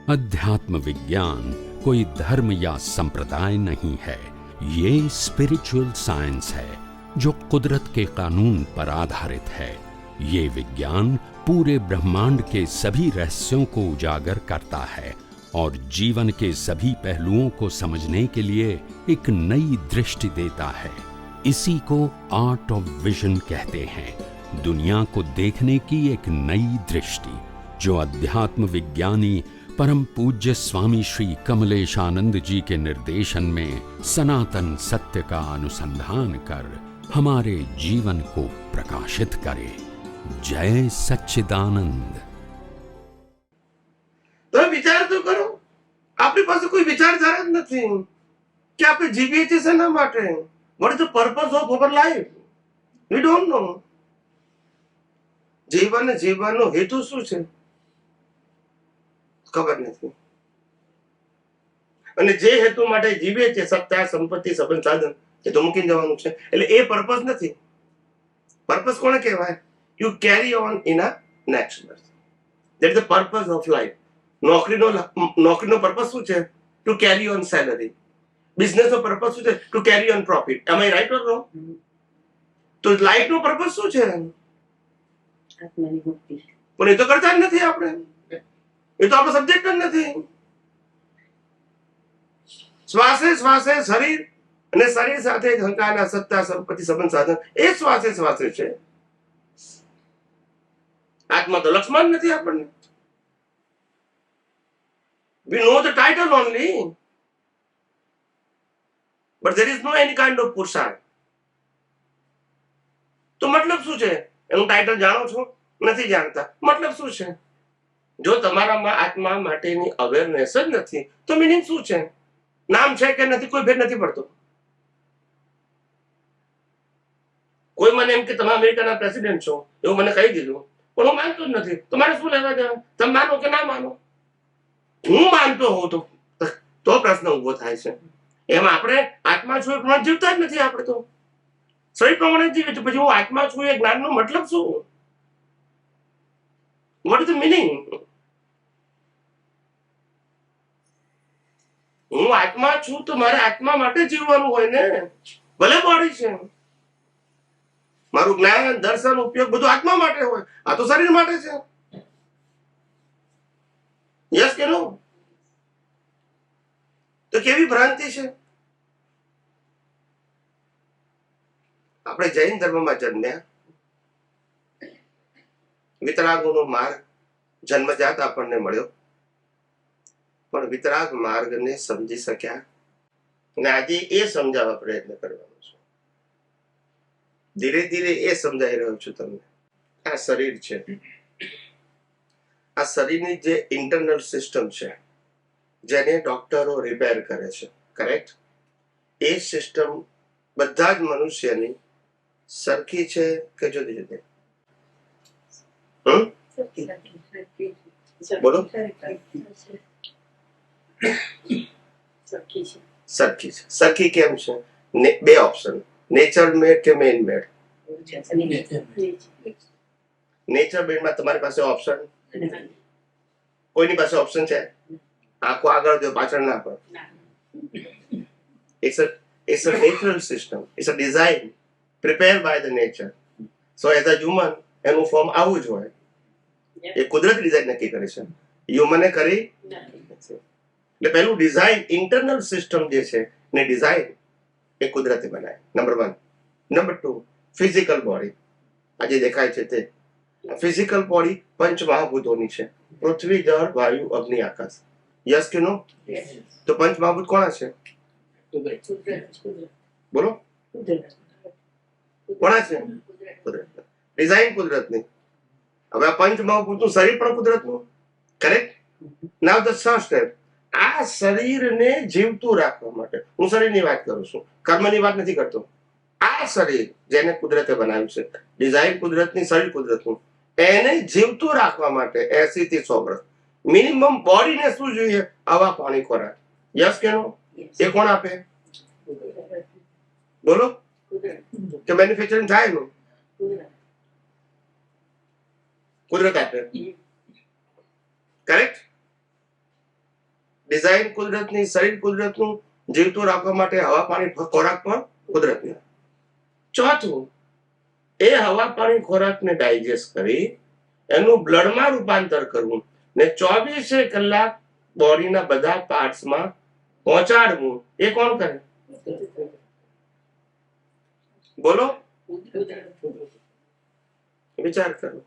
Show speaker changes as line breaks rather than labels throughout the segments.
अध्यात्म विज्ञान कोई धर्म या संप्रदाय नहीं है, ये स्पिरिचुअल साइंस है जो कुदरत के कानून पर आधारित है। ये विज्ञान पूरे ब्रह्मांड के सभी रहस्यों को उजागर करता है और जीवन के सभी पहलुओं को समझने के लिए एक नई दृष्टि देता है। इसी को आर्ट ऑफ विजन कहते हैं, दुनिया को देखने की एक नई दृष्टि, जो अध्यात्म विज्ञानी परम पूज्य स्वामी श्री कमलेशानंद जी के निर्देशन में सनातन सत्य का अनुसंधान कर हमारे जीवन को प्रकाशित करे। जय सच्चिदानंद।
तो विचार तो करो, आपकी पास कोई विचारधारा જ નથી કે આપણે જીવીએ છીએ શેના માટે? What is the purpose of our life? We don't know. જીવનનો હેતુ શું છે ખબર નથી. અને જે હેતુ માટે જીવે છે, સત્તા, સંપત્તિ, સંબંધ, સાધન, એ તો મૂકીને જવાનું છે. એટલે એ પર્પસ નથી. પર્પસ કોને કહેવાય? You carry on in a next birth. That is the purpose of life. નોકરીનો પર્પસ શું છે? To carry on salary. બિઝનેસનો પર્પસ શું છે? To carry on profit. Am I right or wrong? તો લાઈફનો પર્પસ શું છે?
આત્માની મુક્તિ.
પણ એ તો કરતા જ નથી આપણે. એ તો આપણો સબ્જેક્ટ જ નથી. શ્વાસે શ્વાસે શરીર અને શરીર સાથે અહંકારના સત્તા, સંપત્તિ, સંબંધ, સાધન, એ શ્વાસે શ્વાસે છે. આત્મા તો લક્ષ્મણ નથી આપણને. We know the title only, but there is no any kind of પુરુષાર્થ. તો મતલબ શું છે? એનું ટાઇટલ જાણો છો? નથી જાણતા. મતલબ શું છે? જો તમારામાં આત્મા માટેની અવેરનેસ જ નથી તો મીનિંગ શું છે? નામ છે કે નથી, કોઈ ફેર નથી પડતો. કોઈ મને એમ કે તમે અમેરિકાના પ્રેસિડેન્ટ છો એવું મને કહી દીધું, પણ હું માનતો જ નથી. તમારે શું લેવા દેવા? તમે માનો કે ના માનો. હું માનતો હોઉં તો પ્રશ્ન ઉભો થાય છે. એમાં આપણે આત્મા છું એ પ્રમાણે જીવતા જ નથી. આપણે તો શરીર પ્રમાણે જીવે છે. પછી હું આત્મા છું એ જ્ઞાનનો મતલબ શું? What is the meaning? હું આત્મા છું તો મારે આત્મા માટે જીવવાનું હોય ને. ભલે બોડી છે, મારું જ્ઞાન, દર્શન, ઉપયોગ બધું આત્મા માટે હોય. આ તો શરીર માટે છે. યસ કે નો? તો કેવી ભ્રાંતિ છે? આપણે જૈન ધર્મમાં જન્મ્યા. વિતરાગોનો માર્ગ જન્મજાત આપણને મળ્યો, પણ વિતરાગ માર્ગને સમજી શક્યા અને આજે એ સમજાવવા પ્રયત્ન કરવાનો છે. ધીરે ધીરે એ સમજાઈ રહ્યો છું તમને. આ શરીર છે, આ શરીરની જે ઇન્ટરનલ સિસ્ટમ છે, જેને ડોક્ટરો રિપેર કરે છે, કરેક્ટ? એ સિસ્ટમ બધા જ મનુષ્યની સરખી છે કે જુદી જુદી? બોલો. સરખી છે. સરખી કેમ છે? બે ઓપ્શન, નેચર મેડ કે મેન મેડ? નેચર મેડમાં તમારી પાસે ઓપ્શન, કોઈની પાસે ઓપ્શન છે? આખો આગળ જો પાછળ ના પર. It's a natural system. It's a design prepared by the nature. So as a human, એનું ફોર્મ આવું જ હોય. એ કુદરતી ડિઝાઇન નક્કી કરે છે, હ્યુમને કરી નથી. એટલે પહેલું ડિઝાઇન, ઇન્ટરનલ સિસ્ટમ જે છે ને ડિઝાઇન એ કુદરતી બનાય. નંબર 1. Number 2, physical body. આજે દેખાય છે તે ફિઝિકલ બોડી પંચ મહાભૂતોની છે: પૃથ્વી, જળ, વાયુ, અગ્નિ, આકાશ. યસ કે નો? તો પંચ મહાભૂત કોના છે? બોલો. કોના છે? કુદરત. ડિઝાઇન કુદરતની. હવે આ પંચ મહાભૂતનું શરીર પણ કુદરતનું, correct? Now the first step. આ શરીરને જીવતું રાખવા માટે, હું શરીરની વાત કરું છું, કર્મની વાત નથી કરતો. આ શરીર જેને કુદરતે બનાવ્યું છે, ડિઝાઇન કુદરતની, શરીર કુદરતનું, એને જીવતું રાખવા માટે 80 થી 100 વર્ષ મિનિમમ બોડીને શું જોઈએ? હવા, પાણી, ખોરાક. યસ કે નો? એ કોણ આપે? બોલો. કે મેન્યુફેક્ચરિંગ થાય નું? કુદરત આપે, કરેક્ટ? ડિઝાઇન કુદરતની, શરીર કુદરતનું, જીવતું રાખવા માટે હવા પાણી ખોરાક પણ કુદરતની. ચોથું, એ હવા પાણી ખોરાકને ડાયજેસ્ટ કરી એનું બ્લડમાં રૂપાંતર કરવું ને 24 કલાક બોડીના બધા પાર્ટ્સમાં પહોંચાડવું, એ કોણ કરે? બોલો, વિચાર કરો.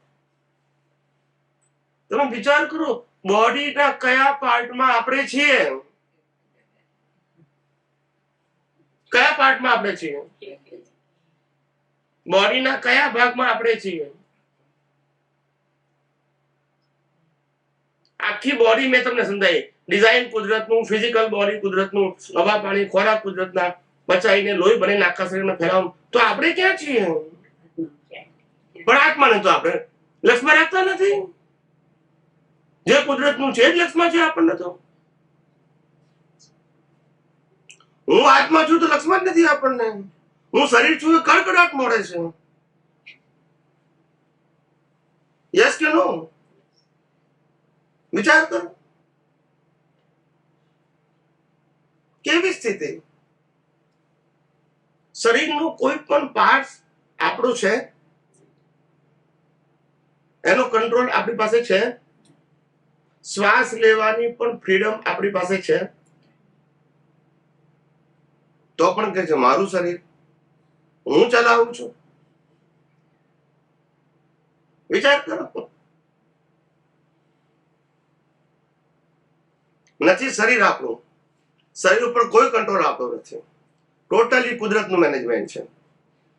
તમે વિચાર કરો, બોડીના કયા પાર્ટમાં આપણે છીએ? કયા પાર્ટમાં આપણે છીએ? બોડીના કયા ભાગમાં આપણે છીએ? આખી બોડી મેં તમને સમજાવી. ડિઝાઇન કુદરતનું, ફિઝિકલ બોડી કુદરતનું, હવા પાણી ખોરાક કુદરતના, પચાઈને લોહી બનીને આખા શરીરમાં ફેલાવવાનું. તો આપણે ક્યાં છીએ? પણ આત્માને તો આપણે લક્ષમાં રાખતા નથી. જે કુદરતનું છે જ લક્ષમાં છે આપણને. તો હું આત્મા છું તો લક્ષમાં જ નથી આપણને. હું શરીર છું એ કડકડાટ મળે છે. યસ કે નો? વિચાર કરો, કેવી સ્થિતિ. શરીરનું કોઈ પણ પાર્ટ આપણું છે, એનો કંટ્રોલ આપણી પાસે છે. શ્વાસ લેવાની પણ ફ્રીડમ આપણી પાસે છે. તો પણ કે છે મારું શરીર હું ચલાવું છું. વિચાર કરો. નથી શરીર આપણું. શરીર ઉપર કોઈ કંટ્રોલ આપતો નથી. ટોટલી કુદરતનું મેનેજમેન્ટ છે.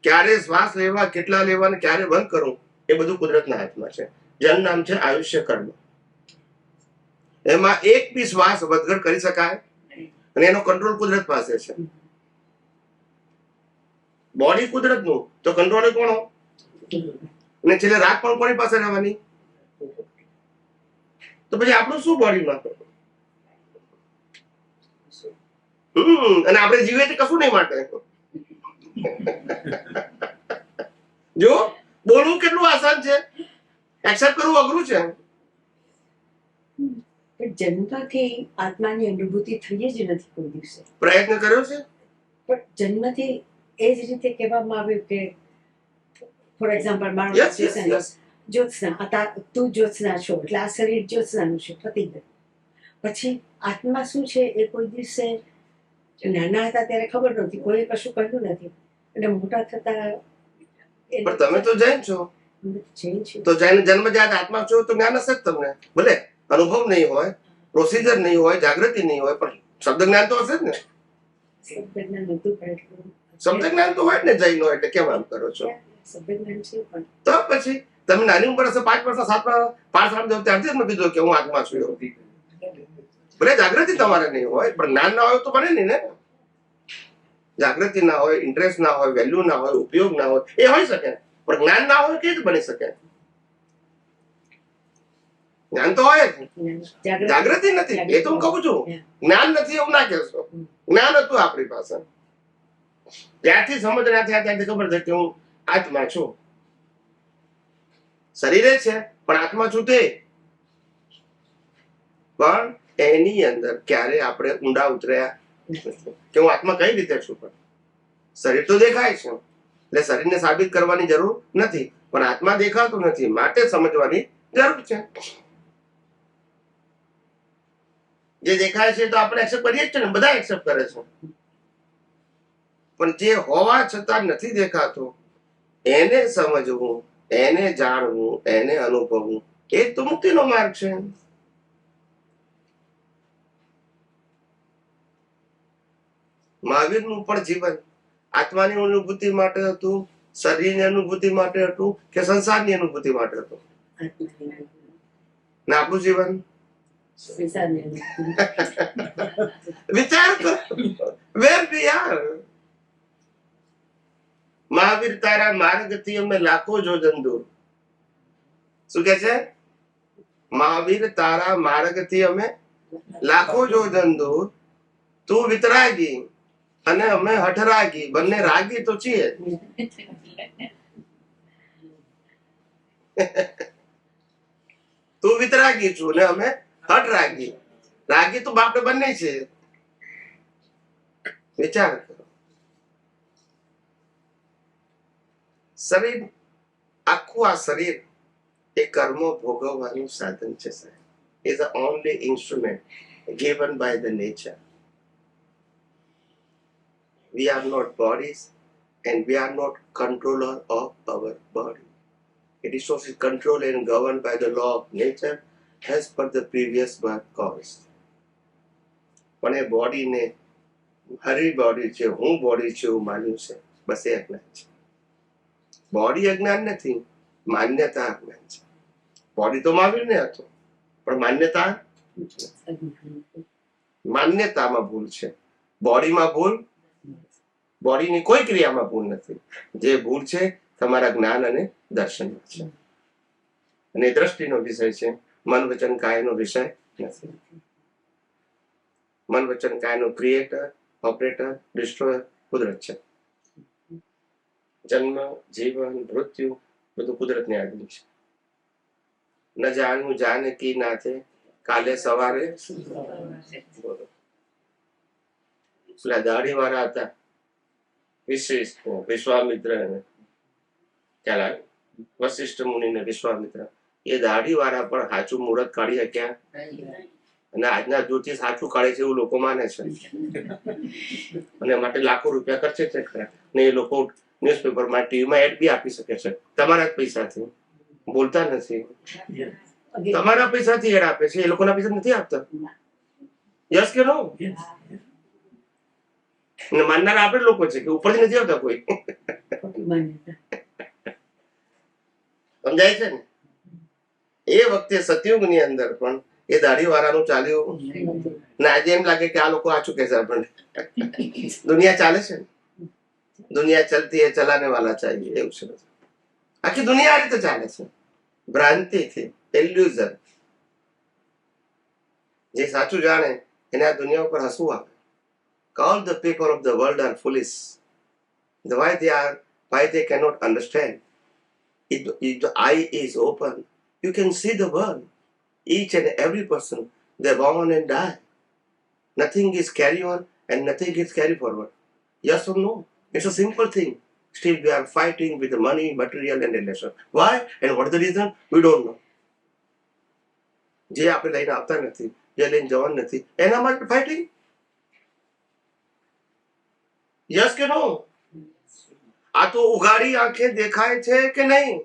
ક્યારે શ્વાસ લેવા, કેટલા લેવા ને ક્યારે બંધ કરવું, એ બધું કુદરતના હાથમાં છે. જેનું નામ છે આયુષ્ય કર્મ. એમાં એક બી શ્વાસ વધઘટ કરી શકાય અને એનો કંટ્રોલ કુદરત પાસે છે. બોડી કુદરતનું, તો કંટ્રોલ કોનો? અને છેલ્લે રાખ પણ કોની પાસે રહેવાની? તો પછી આપણું શું બોડીમાં? અને આપણે જીવીએ તો કશું નહીં માટે. જો બોલવું કેટલું આસાન છે, એક્સેપ્ટ કરવું અઘરું છે.
પણ જન્મથી આત્માની અનુભૂતિ થઈ જ નથી કોઈ દિવસે.
પ્રયત્ન કર્યો છે
પણ જન્મથી એ જ રીતે કહેવામાં આવ્યું કે ફોર એક્ઝામ્પલ મારું
Yes, yes, yes.
જ્યોત્સના તું જ્યોત્સના છો એટલે આ શરીર જ્યોત્સનાનું છે, પતી ગયું. પછી આત્મા શું છે એ કોઈ દિવસે નાના હતા ત્યારે ખબર નહોતી, કોઈ કશું કહ્યું નથી. એટલે મોટા થતા
પણ તમે તો જૈન છો,
જૈન છે.
તો જૈન જન્મજાત આત્મા છો તો જ્ઞાન હશે જ તમને. ભલે અનુભવ નહીં હોય, પ્રોસિજર નહીં હોય, જાગૃતિ નહીં હોય, પણ શબ્દ જ્ઞાન તો હશે જ ને.
શબ્દ જ્ઞાન નહોતું પણ એટલું.
શબ્દ જ્ઞાન તો હોય જ ને જૈન હોય એટલે કેમ આમ કરો છો?
શબ્દ જ્ઞાન છે પણ
તો પછી તમે નાની ઉંમર હશે, 5 વર્ષ 7 5 સાલ ત્યારથી જ મેં કીધું કે હું આત્મા છું એવું. ભલે જાગૃતિ તમારે નહીં હોય પણ જ્ઞાન ના હોય તો બને નહીં ને. જાગૃતિ ના હોય, ઇન્ટરેસ્ટ ના હોય, વેલ્યુ ના હોય, ઉપયોગ ના હોય, એ હોઈ શકે. પણ જ્ઞાન ના હોય કેવી રીતે બની શકે? જ્ઞાન તો હોય જ, જાગૃતિ નથી. એ તો હું કહું છું, જ્ઞાન નથી એવું ના કહેશો. જ્ઞાન હતું આપણી પાસે. ત્યારથી સમજ ના થયા ત્યારથી ખબર છે કે હું આત્મા છું. શરીરે છે પણ આત્મા છું તે. પણ એની અંદર ક્યારે આપણે ઊંડા ઉતર્યા કે હું આત્મા કઈ રીતે છું. પણ શરીર તો દેખાય છે એટલે શરીરને સાબિત કરવાની જરૂર નથી, પણ આત્મા દેખાતો નથી માટે સમજવાની જરૂર છે. જે દેખાય છે તો આપણે એક્સેપ્ટ કરીએ જ છે ને, બધા એક્સેપ્ટ કરે છે. પણ જે હોવા છતાં નથી દેખાતું એને સમજવું, એને જાણવું, એને અનુભવવું, એ તો મુક્તિનો માર્ગ છે. મહાવીરનું પણ જીવન આત્માની અનુભૂતિ માટે હતું, શરીરની અનુભૂતિ માટે હતું કે સંસારની અનુભૂતિ માટે હતું? ને આપણું જીવન વિચાર કરો. વેર વી આર. મહાવીર તારા માર્ગથી અમે લાખો જોજન દૂર. શું કે છે? મહાવીર તારા માર્ગથી અમે લાખો જોજન દૂર. તું વિતરાગી અને અમે હઠરાગી, બંને રાગી તો છીએ. તું વિતરાગી છું ને અમે હઠરાગી. રાગી તો બાપડે બંને છે. વિચાર કરો, શરીર, આખું આ શરીર એ કર્મો ભોગવવાનું સાધન છે સાહેબ. is the only instrument given by the nature. We are not bodies and we are not controller of our body. It is also controlled and governed by the law of nature as per the previous birth cause. પણ એ બોડીને હરી body છે, હું body છું એવું માન્યું છે, બસ એ અજ્ઞાન છે. બોડી અજ્ઞાન નથી, માન્યતા અજ્ઞાન છે. બોડી તો મહાવીરને હતો, પણ માન્યતામાં ભૂલ છે. બોડીમાં ભૂલ, બોડીની કોઈ ક્રિયામાં ભૂલ નથી. જે ભૂલ છે તમારા જ્ઞાન અને દર્શનમાં છે. અને એ દ્રષ્ટિનો વિષય છે, મન વચન કાયનો વિષય નથી. મન વચન કાયનો ક્રિએટર, ઓપરેટર, ડિસ્ટ્રોયર કુદરત છે. જન્મ, જીવન, મૃત્યુ બધું કુદરતને આધીન છે. ન જાણવું જાનકી નાથે કાલે સવારે. બોલો, પેલા દાઢી વાળા હતા વિશ્વામિત્ર, ખ્યાલ આવે, વશિષ્ઠ મુનિ ને વિશ્વામિત્ર, એ દાઢી વાળા પણ સાચું મુહૂર્ત કાઢી શક્યા? અને આજના જ્યોતિષ સાચું કાઢે છે એવું લોકો માને છે, અને માટે લાખો રૂપિયા ખર્ચે છે ખરા. ને એ લોકો ન્યુઝપેપરમાં, ટીવીમાં એડ બી આપી શકે છે તમારા જ પૈસાથી. બોલતા નથી, તમારા પૈસાથી એડ આપે છે, એ લોકોના પૈસા નથી આપતા. યસ કે નો? માનનારા આપણે લોકો છે કે ઉપરથી નથી આવતા કોઈ. સમજાય છે ને? એ વખતે સતયુગની અંદર પણ એ દાઢી વાળાનું ચાલ્યું ને આજે એમ લાગે કે આ લોકો આછું કે છે આપણને. દુનિયા ચાલે છે ને, દુનિયા ચલતી હે ચલાને વાલા ચાહીએ, એવું છે. આખી દુનિયા આ રીતે ચાલે છે, ભ્રાંતિથી, ઇલ્યુઝન. જે સાચું જાણે એને આ દુનિયા ઉપર હસવું આવે. All the people of the world are foolish. Why they cannot understand? If the eye is open, you can see the world. Each and every person, they born and die. Nothing is carry on and nothing is carry forward. Yes or no? It's a simple thing. Still we are fighting with the money, material and relation. Why? And what is the reason? We don't know. જે આપણે લઈને આવતા નથી, જે લઈને જવાનું નથી, એના માટે ફાઇટિંગ. યસ કે નો? આ તો ઉઘાડી આંખે દેખાય છે કે નહીં?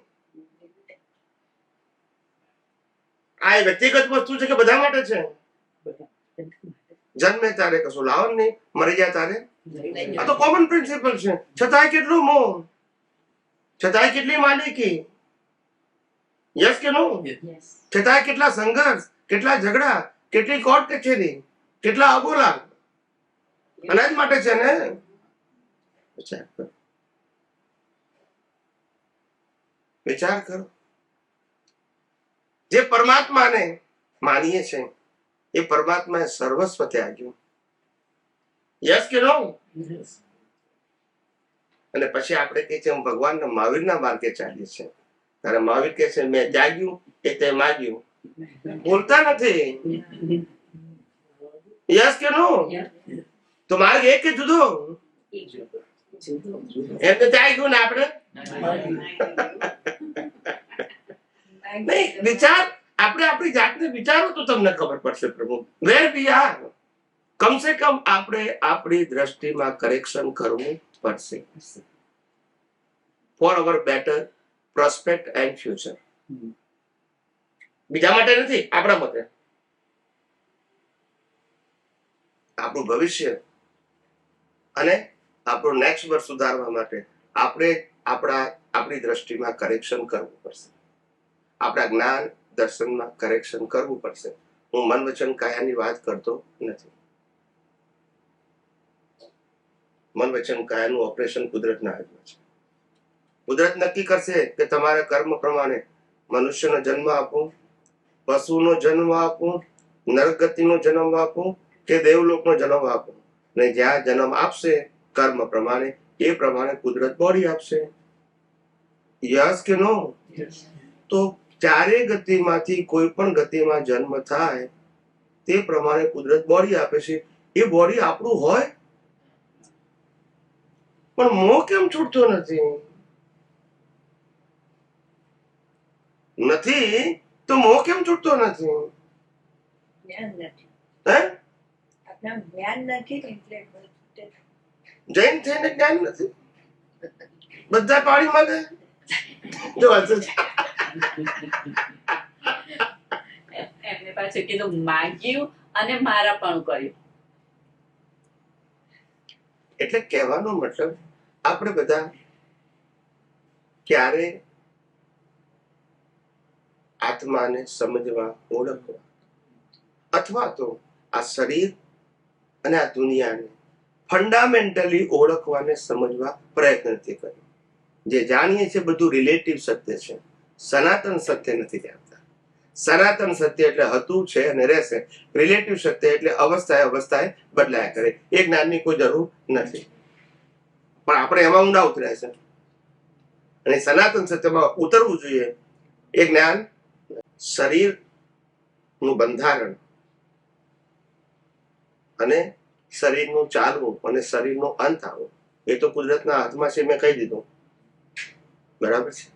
આ વ્યક્તિગત વસ્તુ છે કે બધા માટે છે? જન્મે ત્યારે કશું લાવવાનું નહીં, મરી જાય ત્યારે. આ તો કોમન પ્રિન્સિપલ છે. છતાંય કેટલું મોહ, છતાંય કેટલી માલિકી. યસ કે નો? છતાંય કેટલા સંઘર્ષ, કેટલા ઝઘડા, કેટલી કોર્ટ કચેરી, કેટલા અબોલા. અનાજ માટે છે ને? વિચાર કરો. જે પરમાત્માને માનીએ છે એ પરમાત્માએ સર્વસ્વ ત્યાગ્યું. યસ કે નો? અને પછી આપણે કહે છે હું ભગવાનના મહાવીરના માર્ગે ચાલીએ છીએ. ત્યારે મહાવીર કહે છે મેં ત્યાગ્યું એ તે માગ્યું. બોલતા નથી. યસ કે નો? તો માર્ગ એક કે જુદો? એમ તો ત્યાગ્યું ને આપણે નહીં. વિચાર, આપણે આપણી જાતને વિચારો તો તમને ખબર પડશે પ્રભુ વેર વી આર. કમસે કમ આપણે આપણી દ્રષ્ટિમાં કરેક્શન કરવું પડશે for our better prospect and future. બીજા માટે નથી, આપણા માટે. આપણું ભવિષ્ય અને આપણું નેક્સ્ટ વર્ષ સુધારવા માટે આપણે આપણી દ્રષ્ટિમાં કરેક્શન કરવું પડશે. આપણા જ્ઞાન દર્શનમાં કરેક્શન કરવું પડશે. હું મન વચન કાયાની વાત કરતો નથી. મન વચન કાયાનું ઓપરેશન કુદરતના હાથમાં છે. કુદરત નક્કી કરશે કે તમારે કર્મ પ્રમાણે મનુષ્યનો જન્મ આપું, પશુનો જન્મ આપું, નરગતિનો જન્મ આપું કે દેવલોકનો જન્મ આપું. ને જ્યાં જન્મ આપશે કર્મ પ્રમાણે એ પ્રમાણે કુદરત બોડી આપશે. યસ કે નો? તો ચારે ગતિમાંથી કોઈ પણ ગતિમાં જન્મ થાય તે પ્રમાણે કુદરત બોડી આપે છે. એ બોડી આપણું હોય પણ મોહ કેમ છૂટતો નથી તો મોહ કેમ છૂટતો નથી?
જ્ઞાન નથી,
હે?
આપણા જ્ઞાન નથી ને એટલે બધું તે
જૈન થઈને જ્ઞાન નથી, બધા પાણીમાં ગયા. જો વાંચો છે.
એમને પાછું કીધું માગ્યું અને મારા પણ કર્યું.
એટલે કહેવાનો મતલબ આપણે બધા ક્યારે આત્માને સમજવા, ઓળખવા, અથવા તો આ શરીર અને આ દુનિયાને ફંડામેન્ટલી ઓળખવાને સમજવા પ્રયત્ન નથી કર્યો. જે જાણીએ છીએ બધું રિલેટિવ સત્ય છે, સનાતન સત્ય નથી જાણતા. સનાતન સત્ય એટલે હતું, છે અને રહેશે. રિલેટિવ સત્ય એટલે અવસ્થાએ બદલાયા કરે. એ જ્ઞાનની કોઈ જરૂર નથી, પણ આપણે એમાં ઊંડા ઉતર્યા છે અને સનાતન સત્યમાં ઉતરવું જોઈએ. એ જ્ઞાન શરીરનું બંધારણ અને શરીરનું ચાલવું અને શરીરનો અંત આવવો એ તો કુદરતના હાથમાં છે, મેં કહી દીધું, બરાબર છે.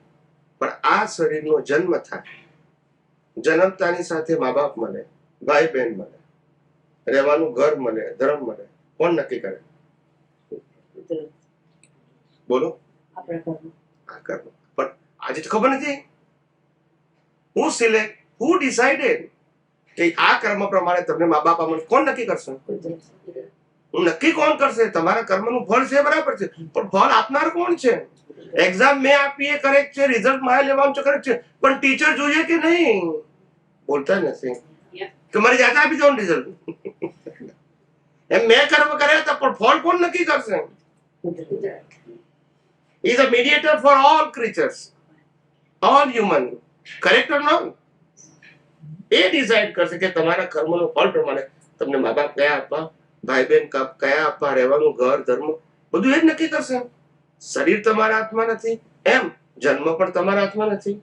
પણ આ શરીરનો જન્મ થાય, જન્મતાની સાથે મા બાપ મળે, ભાઈ બહેન મળે, રહેવાનું ઘર મળે, ધર્મ મળે, કોણ નક્કી કરે? બોલો.
આપણા ઘરમાં
આ કર્મ. પણ આજે તો ખબર નથી હું સિલેક્ટ, હુ ડિસાઇડેડ કે આ કર્મ પ્રમાણે તમને મા બાપ મળે? કોણ નક્કી કરશે? નક્કી કોણ કરશે? તમારા કર્મનું ફળ છે, બરાબર છે, પણ ફળ આપનાર કોણ છે? એક્ઝામ મેં આપી એ કરેક્ટ છે, રિઝલ્ટ મારે લેવાનું છે, કરેક્ટ છે, પણ ટીચર જોઈએ કે નહીં? બોલતા નથી કે મારી જાતે આપી દો રિઝલ્ટ. એમ મેં કર્મ કર્યા હતા, પણ ફળ કોણ નક્કી કરશે? He is a mediator for all creatures, all human. Correct or not? A decide કરશે કે તમારા કર્મનું ફળ પ્રમાણે તમને મા બાપ કયા આપવા, ભાઈ બહેન કયા આપવા, રહેવાનું ઘર, ધર્મ, બધું એ જ નક્કી કરશે. શરીર તમારા હાથમાં નથી, એમ જન્મ પણ તમારા હાથમાં નથી.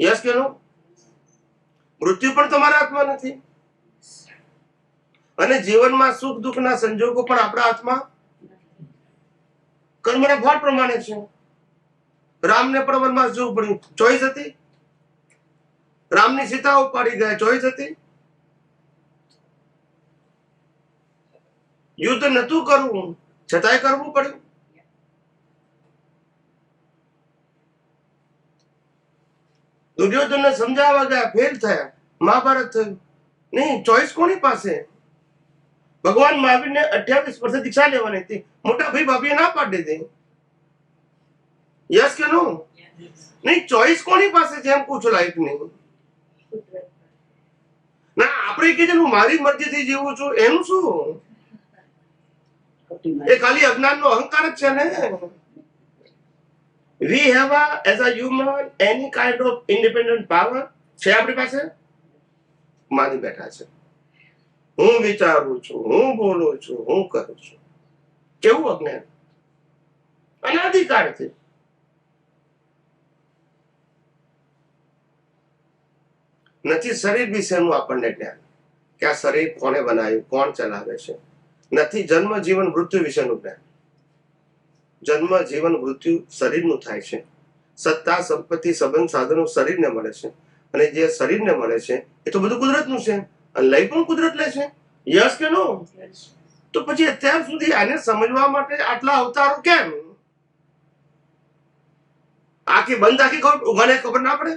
યસ કે નો? મૃત્યુ પણ તમારા હાથમાં નથી. અને જીવનમાં સુખ દુઃખના સંજોગો પણ આપણા હાથમાં કર્મના ફળ પ્રમાણે છે. રામને પણ વનવાસ જવું પડ્યું, ચોઈસ હતી. રામની સીતા ઉપાડી ગયા, ચોઈસ હતી. યુદ્ધ નતું કરવું, છતાંય કરવું પડ્યું. દુર્યોધનને સમજાવવા ગયા, ફેલ થયા, મહાભારત થયું. નહીં, ચોઈસ કોની પાસે? ભગવાન મહાવીરને 28 વર્ષે દીક્ષા લેવાની હતી, મોટા ભાઈ ભાભીએ ના પાડી દીધી. યસ કે નો? નહીં, ચોઈસ કોની પાસે છે એમ પૂછો લાઈફની. ના, આપણે કે હું મારી મરજીથી જીવું છું, એનું શું? એ ખાલી અજ્ઞાનનો અહંકાર જ છે ને. We have as a human any kind of independent power છે આપણી પાસે? માની બેઠા છે. હું વિચારું છું, હું બોલું છું, હું કરું છું. કેવું અજ્ઞાન! અનાધિકારથી. નથી શરીર વિશેનું આપણને જ્ઞાન કે આ શરીર કોણે બનાવ્યું, કોણ ચલાવે છે. નથી જન્મ જીવન મૃત્યુ વિશેનું જ્ઞાન. જન્મ જીવન મૃત્યુ શરીરનું થાય છે. સત્તા સંપત્તિ સંબંધ સાધનો શરીરને મળે છે, અને જે શરીરને મળે છે એ તો બધું કુદરતનું છે, અને લઈ પણ કુદરત લે છે. યસ કે નો? તો પછી અત્યાર સુધી આને સમજવા માટે આટલા અવતારો કેમ? આખી બંધ આખી ખબર ઉઘાડે ખબર ના પડે?